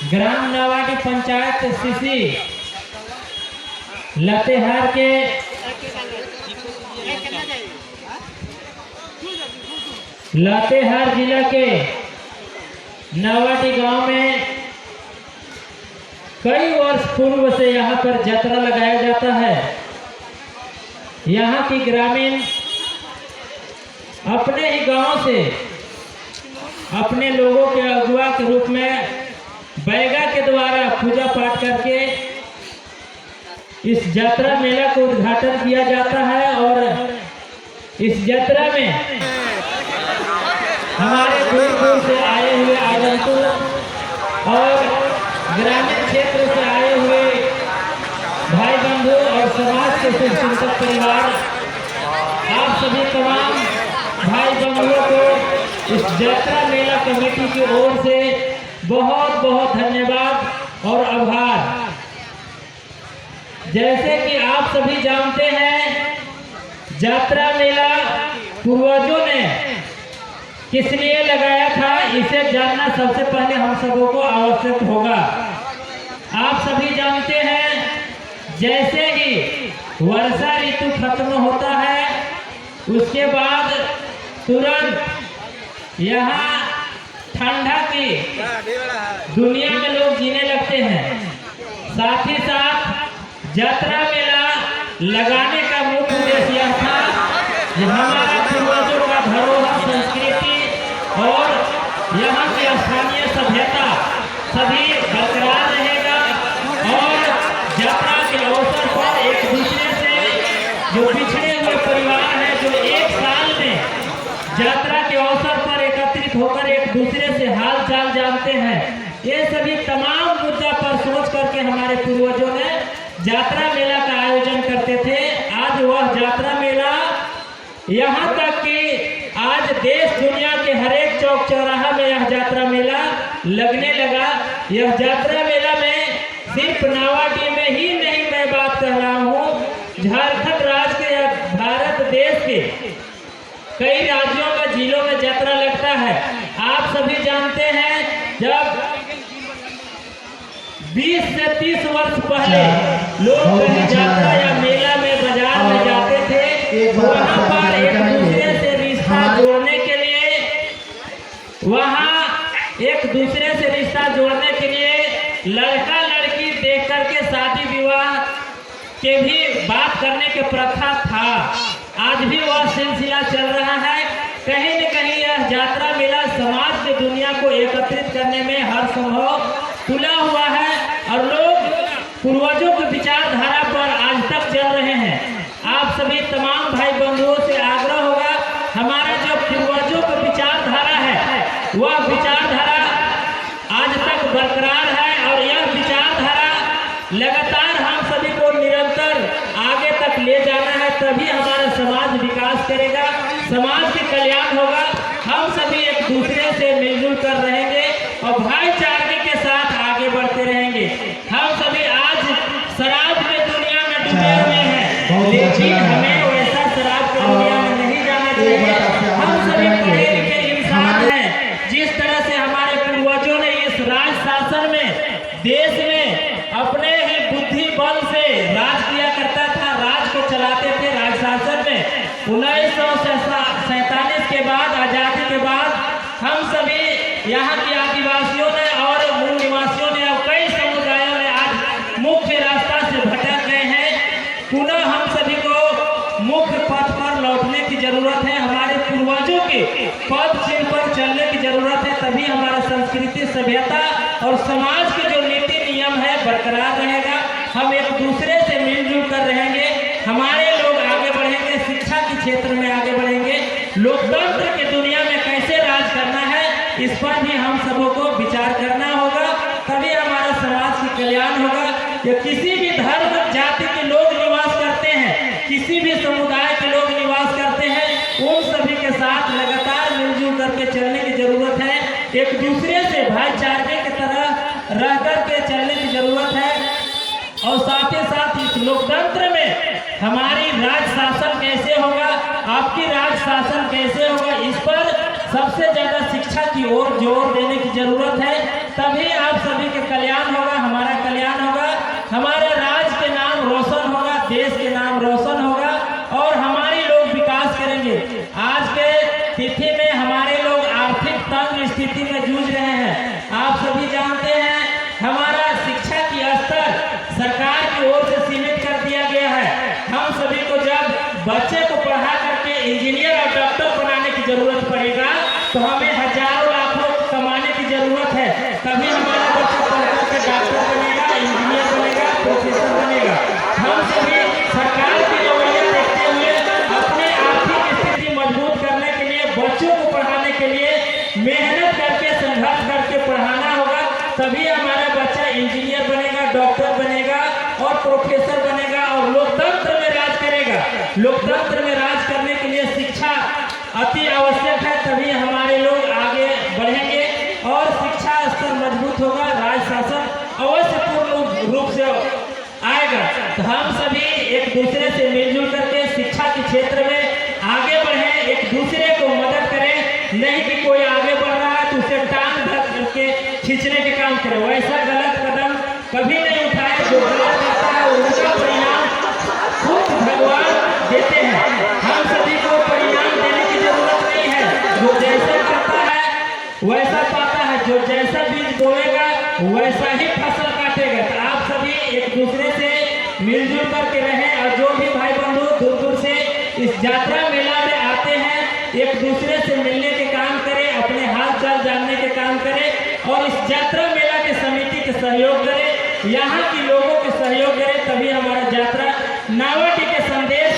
ग्राम Nawadi panchayat CC Latehar के लातेहार जिला के नवाडी गांव में कई वर्ष पूर्व से यहाँ पर यात्रा लगाया जाता है। यहाँ की ग्रामीण अपने ही गांव से अपने लोगों के अगुवा के रूप में बैगा के द्वारा पूजा पाठ करके इस यात्रा मेला को उद्घाटन किया जाता है। और इस यात्रा में हमारे दूर दूर से आए हुए आगंतुक और ग्रामीण क्षेत्र से आए हुए भाई बंधु और समाज के शुभचिंतक परिवार, आप सभी तमाम भाई बंधुओं को इस यात्रा मेला कमेटी की ओर से बहुत बहुत धन्यवाद और आभार। जैसे कि आप सभी जानते हैं, यात्रा मेला पूर्वजों ने किस लिए लगाया था, इसे जानना सबसे पहले हम सबों को आवश्यक होगा। आप सभी जानते हैं, जैसे ही वर्षा ऋतु खत्म होता है उसके बाद तुरंत यहाँ ठंडा की दुनिया में लोग जीने लगते हैं। साथ ही साथ यात्रा मेला लगाने का मुख्य उद्देश्य यह था कि हमारा पूर्वजों का धरोहर, संस्कृति और यहाँ की स्थानीय सभ्यता सभी बरकरार रहेगा। और यात्रा के अवसर पर एक दूसरे से जो पिछड़े हुए परिवार हैं, जो एक साल में यात्रा के अवसर पर एकत्रित होकर एक दूसरे से हाल चाल जानते हैं, ये सभी तमाम मुद्दा पर सोच करके हमारे पूर्वजों ने यात्रा मेला का आयोजन करते थे। आज वह यात्रा मेला यहाँ तक कि आज देश दुनिया के हर एक चौक चौराहा में यह यात्रा मेला लगने लगा। यह यात्रा मेला में सिर्फ नावाडी में ही नहीं मैं बात कर रहा हूँ, झारखंड राज्य के या भारत देश के कई राज्यों में, जिलों में यात्रा लगता है। आप सभी जानते हैं, जब 20 से 30 वर्ष पहले लोग कहीं यात्रा या मेला में, बाजार में जाते थे, वहाँ पर एक दूसरे से रिश्ता जोड़ने के लिए, लड़का लड़की देख करके शादी विवाह के भी बात करने के प्रथा था। आज भी वह सिलसिला चल रहा है। कहीं न कहीं यह यात्रा मेला समाज के दुनिया को एकत्रित करने में हर संभव तुला हुआ है और लोग पूर्वजों की विचारधारा पर आज तक चल रहे हैं। आप सभी तमाम भाई बंधुओं से आग्रह होगा, हमारा जो पूर्वजों की विचारधारा है वह विचारधारा आज तक बरकरार है और यह विचारधारा लगातार हम सभी को निरंतर आगे तक ले जाना है, तभी हमारा समाज विकास करेगा, समाज के कल्याण होगा। हम सभी एक दूसरे से मिलजुल कर रहेंगे और भाईचारे के साथ आगे बढ़ते रहेंगे। हम सभी आज शराब के दुनिया में डूबे हुए हैं, लेकिन हमें वैसा शराब की दुनिया में नहीं जाना चाहिए। हम सभी पढ़े लिखे इंसान हैं। जिस तरह से हमारे पूर्वजों ने इस राज शासन में, देश में अपने ही बुद्धि बल से राज किया करता था, राज को चलाते थे राज शासन में। 1947 के बाद, आजादी के बाद हम सभी यहाँ के आदिवासियों ने और मूल निवासियों ने और कई समुदायों ने आज मुख्य रास्ता से भटक गए हैं। पुनः हम सभी को मुख्य पथ पर लौटने की जरूरत है, हमारे पूर्वजों के पद चिन्ह पर चलने की जरूरत है, तभी हमारा संस्कृति, सभ्यता और समाज के जो नीति नियम है बरकरार रहेगा। हम एक दूसरे से मिलजुल कर रहेंगे, हमारे लोग आगे बढ़ेंगे, शिक्षा के क्षेत्र में आगे बढ़ेंगे, लोकतंत्र की दुनिया में कैसे राज करना है इस पर भी हम सबों को विचार करना होगा, तभी हमारा समाज की कल्याण होगा। कि किसी भी धर्म जाति के लोग निवास करते हैं, किसी भी समुदाय के लोग निवास करते हैं, उन सभी के साथ लगातार मिलजुल करके चलने की जरूरत है। एक दूसरे से भाईचारे की तरह रह करके चलने की जरूरत है और साथ ही साथ इस लोकतंत्र में हमारी राज शासन कैसे होगा, आपकी राज शासन कैसे होगा, इस पर सबसे ज्यादा शिक्षा की ओर जोर देने की जरूरत है। तभी आप सभी के कल्याण होगा, हमारा कल्याण होगा, हमारे राज्य के नाम रोशन होगा, देश के नाम रोशन होगा और हमारे लोग विकास करेंगे। आज के तिथि में हमारे लोग आर्थिक तंग स्थिति में जूझ रहे हैं। आप सभी जानते हैं हमारा शिक्षा की स्तर सरकार की ओर से सीमित कर दिया गया है। हम सभी को जब बच्चे को पढ़ा करके इंजीनियर और डॉक्टर बनाने की जरूरत पड़ेगा तो हमें हजारों लाखों कमाने की जरूरत है। तभी हमारा बच्चा पढ़ करके डॉक्टर बनेगा, इंजीनियर बनेगा, प्रोफेसर बनेगा। हम सभी सरकार की रवैया देखते हुए अपने आर्थिक स्थिति मजबूत करने के लिए बच्चों को पढ़ाने के लिए मेहनत करके संघर्ष करके पढ़ाना होगा। तभी हमारा बच्चा इंजीनियर बनेगा, डॉक्टर बनेगा और प्रोफेसर बनेगा और लोकतंत्र में राज करेगा। लोकतंत्र में राज करने के लिए शिक्षा अति आवश्यक है। तभी हमारे लोग आगे बढ़ेंगे और शिक्षा स्तर मजबूत होगा, राज शासन अवश्य पूर्ण रूप से आएगा। तो हम सभी एक दूसरे से मिलजुल करके शिक्षा के क्षेत्र में आगे बढ़े, एक दूसरे को मदद करें। नहीं कि कोई आगे बढ़ रहा है तो उसे टांग धर करके खींचने के काम करे। वैसा गलत कदम कभी नहीं उठाए। जो गलत करता है उसका परिणाम खुद भगवान देते हैं। हम सभी को परिणाम देने की जरूरत नहीं है। जो जैसा करता है वैसा पाता है, जो जैसा बीज बोएगा वैसा ही फसल काटेगा। तो आप सभी एक दूसरे से मिलजुल करके रहें और जो भी भाई बंधु दूर दूर से इस यात्रा मेला में आते हैं एक दूसरे से मिलने के काम करें, अपने हाल चाल जानने के काम करें और इस यात्रा मेला के समिति के सहयोग करें, यहाँ के लोगों के सहयोग करें। तभी हमारा यात्रा नावटी के संदेश